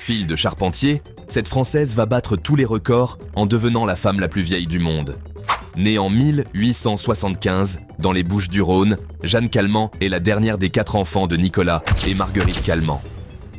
Fille de charpentier, cette Française va battre tous les records en devenant la femme la plus vieille du monde. Née en 1875 dans les Bouches-du-Rhône, Jeanne Calment est la dernière des 4 enfants de Nicolas et Marguerite Calment.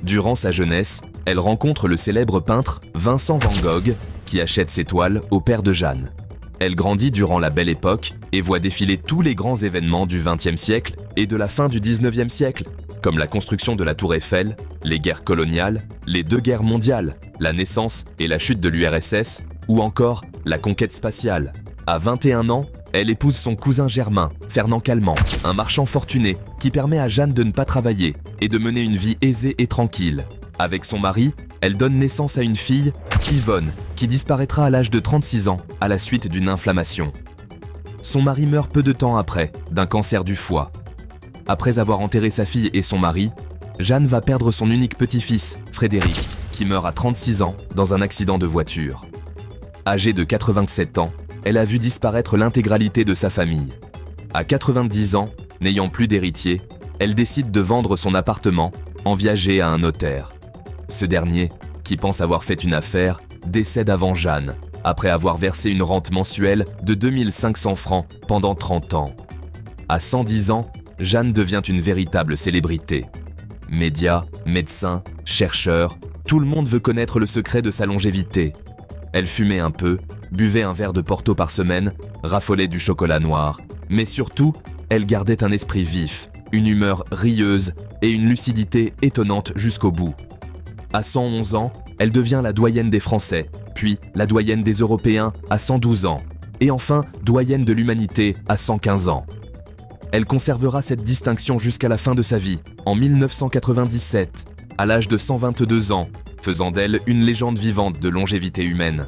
Durant sa jeunesse, elle rencontre le célèbre peintre Vincent van Gogh qui achète ses toiles au père de Jeanne. Elle grandit durant la Belle Époque et voit défiler tous les grands événements du XXe siècle et de la fin du XIXe siècle, comme la construction de la Tour Eiffel, les guerres coloniales, les 2 guerres mondiales, la naissance et la chute de l'URSS, ou encore la conquête spatiale. À 21 ans, elle épouse son cousin germain, Fernand Calment, un marchand fortuné qui permet à Jeanne de ne pas travailler et de mener une vie aisée et tranquille. Avec son mari, elle donne naissance à une fille, Yvonne, qui disparaîtra à l'âge de 36 ans à la suite d'une inflammation. Son mari meurt peu de temps après, d'un cancer du foie. Après avoir enterré sa fille et son mari, Jeanne va perdre son unique petit-fils, Frédéric, qui meurt à 36 ans dans un accident de voiture. Âgée de 87 ans, elle a vu disparaître l'intégralité de sa famille. À 90 ans, n'ayant plus d'héritier, elle décide de vendre son appartement en viager à un notaire. Ce dernier, qui pense avoir fait une affaire, décède avant Jeanne, après avoir versé une rente mensuelle de 2500 francs pendant 30 ans. À 110 ans, Jeanne devient une véritable célébrité. Médias, médecins, chercheurs, tout le monde veut connaître le secret de sa longévité. Elle fumait un peu, buvait un verre de Porto par semaine, raffolait du chocolat noir, mais surtout, elle gardait un esprit vif, une humeur rieuse et une lucidité étonnante jusqu'au bout. À 111 ans, elle devient la doyenne des Français, puis la doyenne des Européens à 112 ans, et enfin doyenne de l'humanité à 115 ans. Elle conservera cette distinction jusqu'à la fin de sa vie, en 1997, à l'âge de 122 ans, faisant d'elle une légende vivante de longévité humaine.